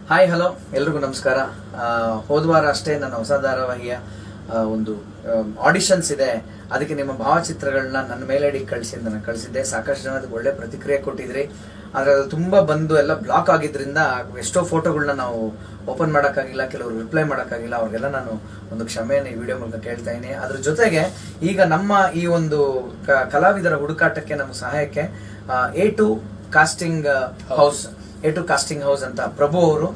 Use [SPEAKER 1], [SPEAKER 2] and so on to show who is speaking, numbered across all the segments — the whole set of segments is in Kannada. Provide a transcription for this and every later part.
[SPEAKER 1] ಹಾಯ್ ಹಲೋ ಎಲ್ರಿಗೂ ನಮಸ್ಕಾರ. ಹೋದ ವಾರ ಅಷ್ಟೇ ನನ್ನ ಹೊಸ ಧಾರಾವಾಹಿಯ ಒಂದು ಆಡಿಷನ್ಸ್ ಇದೆ, ಅದಕ್ಕೆ ನಿಮ್ಮ ಭಾವಚಿತ್ರಗಳನ್ನ ನನ್ನ ಮೇಲ್ ಐಡಿ ಕಳಿಸಿ ಅಂತ ನಾನು ಕಳಿಸಿದ್ದೆ. ಸಾಕಷ್ಟು ಜನ ಅದಕ್ಕೆ ಒಳ್ಳೆ ಪ್ರತಿಕ್ರಿಯೆ ಕೊಟ್ಟಿದ್ರಿ. ಆದರೆ ಅದು ತುಂಬ ಬಂದು ಎಲ್ಲ ಬ್ಲಾಕ್ ಆಗಿದ್ರಿಂದ ಎಷ್ಟೋ ಫೋಟೋಗಳನ್ನ ನಾವು ಓಪನ್ ಮಾಡೋಕ್ಕಾಗಿಲ್ಲ, ಕೆಲವರು ರಿಪ್ಲೈ ಮಾಡೋಕ್ಕಾಗಿಲ್ಲ. ಅವ್ರಿಗೆಲ್ಲ ನಾನು ಒಂದು ಕ್ಷಮೆಯನ್ನು ಈ ವಿಡಿಯೋ ಮೂಲಕ ಕೇಳ್ತಾ ಇದ್ದೀನಿ. ಅದ್ರ ಜೊತೆಗೆ ಈಗ ನಮ್ಮ ಈ ಒಂದು ಕಲಾವಿದರ ಹುಡುಕಾಟಕ್ಕೆ ನಮ್ಮ ಸಹಾಯಕ್ಕೆ A2 ಕಾಸ್ಟಿಂಗ್ ಹೌಸ್ ಅಂತ ಪ್ರಭು ಅವರು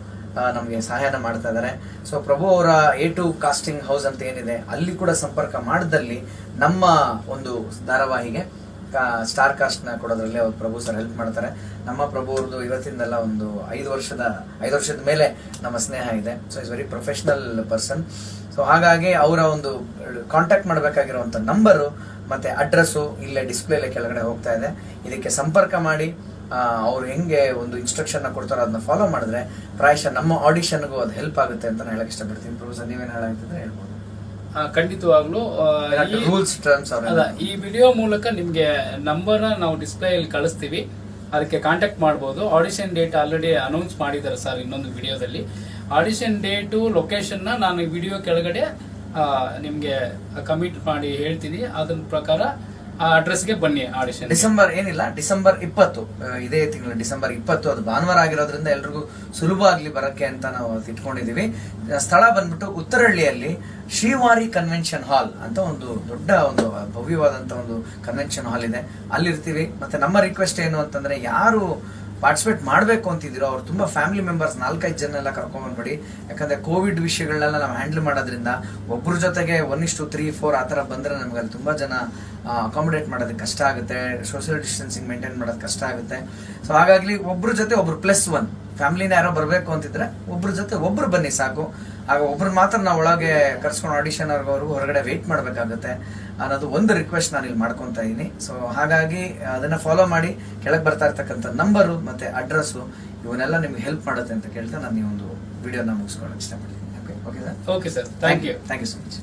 [SPEAKER 1] ನಮಗೆ ಸಹಾಯನ ಮಾಡ್ತಾ ಇದ್ದಾರೆ. ಸೊ ಪ್ರಭು ಅವರ A2 ಕಾಸ್ಟಿಂಗ್ ಹೌಸ್ ಅಂತ ಏನಿದೆ ಅಲ್ಲಿ ಕೂಡ ಸಂಪರ್ಕ ಮಾಡಿದಲ್ಲಿ ನಮ್ಮ ಒಂದು ಧಾರಾವಾಹಿಗೆ ಸ್ಟಾರ್ ಕಾಸ್ಟ್ ನ ಕೊಡೋದ್ರಲ್ಲಿ ಅವ್ರು ಪ್ರಭು ಸರ್ ಹೆಲ್ಪ್ ಮಾಡ್ತಾರೆ. ನಮ್ಮ ಪ್ರಭು ಅವ್ರದ್ದು ಇವತ್ತಿಂದೆಲ್ಲ ಒಂದು 5 ವರ್ಷದ ಮೇಲೆ ನಮ್ಮ ಸ್ನೇಹ ಇದೆ. So is very professional person. So ಹಾಗಾಗಿ ಅವರ ಒಂದು ಕಾಂಟ್ಯಾಕ್ಟ್ ಮಾಡಬೇಕಾಗಿರುವಂತ ನಂಬರು ಮತ್ತೆ ಅಡ್ರೆಸ್ಸು ಇಲ್ಲೇ ಡಿಸ್ಪ್ಲೇಲೆ ಕೆಳಗಡೆ ಹೋಗ್ತಾ ಇದೆ. ಇದಕ್ಕೆ ಸಂಪರ್ಕ ಮಾಡಿ ಅವ್ರು ಹೆಂಗೆ ಒಂದು ಇನ್ಸ್ಟ್ರಕ್ಷನ್ ಕೊಡ್ತಾರೋ ಅದನ್ನ ಫಾಲೋ ಮಾಡಿದ್ರೆ ಪ್ರಾಯಶಃ ನಮ್ಮ ಆಡಿಷನ್ಗೂ ಅದು ಹೆಲ್ಪ್ ಆಗುತ್ತೆ ಅಂತ ಹೇಳಕ್ ಇಷ್ಟಪಡ್ತೀನಿ. ಪ್ರೊಫೆಸರ್ ನೀವೇನು ಹೇಳಾಗ್ತಿದ್ರೆ ಹೇಳ್ಬೋದು.
[SPEAKER 2] ಖಂಡಿತವಾಗ್ಲೂ
[SPEAKER 1] ರೂಲ್ಸ್ ಟರ್ಮ್ಸ್
[SPEAKER 2] ಈ ವಿಡಿಯೋ ಮೂಲಕ ನಿಮ್ಗೆ ನಂಬರ್ ನಾವು ಡಿಸ್ಪ್ಲೇ ಅಲ್ಲಿ ಕಳಿಸ್ತೀವಿ, ಅದಕ್ಕೆ ಕಾಂಟ್ಯಾಕ್ಟ್ ಮಾಡಬಹುದು. ಆಡಿಷನ್ ಡೇಟ್ ಆಲ್ರೆಡಿ ಅನೌನ್ಸ್ ಮಾಡಿದ್ದಾರೆ ಸರ್ ಇನ್ನೊಂದು ವಿಡಿಯೋದಲ್ಲಿ. ಆಡಿಷನ್ ಡೇಟು ಲೊಕೇಶನ್ ನಾನು ಈ ವಿಡಿಯೋ ಕೆಳಗಡೆ ನಿಮ್ಗೆ ಕಮಿಟ್ ಮಾಡಿ ಹೇಳ್ತೀನಿ. ಅದ್ರ ಪ್ರಕಾರ ಆ ಅಡ್ರೆಸ್ಗೆ ಬನ್ನಿ. ಆಡಿಷನ್
[SPEAKER 1] ಡಿಸೆಂಬರ್ 20 ಇದೇ ತಿಂಗಳು ಡಿಸೆಂಬರ್ 20 ಅದು ಭಾನುವಾರ ಆಗಿರೋದ್ರಿಂದ ಎಲ್ರಿಗೂ ಸುಲಭ ಆಗ್ಲಿ ಬರಕ್ಕೆ ಅಂತ ನಾವು ಇಟ್ಕೊಂಡಿದೀವಿ. ಸ್ಥಳ ಬಂದ್ಬಿಟ್ಟು ಉತ್ತರಹಳ್ಳಿಯಲ್ಲಿ ಶ್ರೀವಾರಿ ಕನ್ವೆನ್ಷನ್ ಹಾಲ್ ಅಂತ ಒಂದು ದೊಡ್ಡ ಒಂದು ಭವ್ಯವಾದಂತ ಒಂದು ಕನ್ವೆನ್ಷನ್ ಹಾಲ್ ಇದೆ, ಅಲ್ಲಿರ್ತೀವಿ. ಮತ್ತೆ ನಮ್ಮ ರಿಕ್ವೆಸ್ಟ್ ಏನು ಅಂತಂದ್ರೆ ಯಾರು ಪಾರ್ಟಿಸಿಪೇಟ್ ಮಾಡಬೇಕು ಅಂತಿದ್ದೀರೋ ಅವ್ರು ತುಂಬಾ ಫ್ಯಾಮಿಲಿ ಮೆಂಬರ್ಸ್ 4-5 ಜನ ಎಲ್ಲ ಕರ್ಕೊಂಡ್ ಬಂದ್ಬಿಡಿ. ಯಾಕಂದ್ರೆ ಕೋವಿಡ್ ವಿಷಯಗಳನ್ನೆಲ್ಲ ನಾವು ಹ್ಯಾಂಡಲ್ ಮಾಡೋದ್ರಿಂದ ಒಬ್ಬರ ಜೊತೆಗೆ 1:3-4 ಆ ತರ ಬಂದ್ರೆ ನಮ್ಗೆ ಅಲ್ಲಿ ತುಂಬಾ ಜನ ಅಕಾಮಿಡೇಟ್ ಮಾಡೋದಕ್ಕೆ ಕಷ್ಟ ಆಗುತ್ತೆ, ಸೋಷಿಯಲ್ ಡಿಸ್ಟೆನ್ಸಿಂಗ್ ಮೇಂಟೈನ್ ಮಾಡೋದು ಕಷ್ಟ ಆಗುತ್ತೆ. ಸೊ ಹಾಗಾಗಿ ಒಬ್ರ ಜೊತೆ ಒಬ್ರು +1 ಫ್ಯಾಮಿಲಿನ ಯಾರೋ ಬರಬೇಕು ಅಂತಿದ್ರೆ ಒಬ್ರ ಜೊತೆ ಒಬ್ರು ಬನ್ನಿ ಸಾಕು. ಆಗ ಒಬ್ರು ಮಾತ್ರ ನಾವು ಒಳಗೆ ಕರ್ಸ್ಕೊಂಡು ಆಡಿಷನ್ ಅವ್ರಿಗೂ ಹೊರಗಡೆ ವೇಟ್ ಮಾಡಬೇಕಾಗುತ್ತೆ ಅನ್ನೋದು ಒಂದು ರಿಕ್ವೆಸ್ಟ್ ನಾನು ಇಲ್ಲಿ ಮಾಡ್ಕೊತಾ ಇದ್ದೀನಿ. ಸೊ ಹಾಗಾಗಿ ಅದನ್ನ ಫಾಲೋ ಮಾಡಿ. ಕೆಳಗೆ ಬರ್ತಾ ಇರ್ತಕ್ಕಂಥ ನಂಬರು ಮತ್ತೆ ಅಡ್ರೆಸ್ಸು ಇವನ್ನೆಲ್ಲ ನಿಮ್ಗೆ ಹೆಲ್ಪ್ ಮಾಡುತ್ತೆ ಅಂತ ಕೇಳ್ತಾ ನಾನು ಈ ಒಂದು ವಿಡಿಯೋನ ಮುಗಿಸ್ಕೊಳ್ಳೋಕೆ ಇಷ್ಟಪಡ್ತೀನಿ. Okay sir.
[SPEAKER 2] Okay sir, thank you
[SPEAKER 1] so much.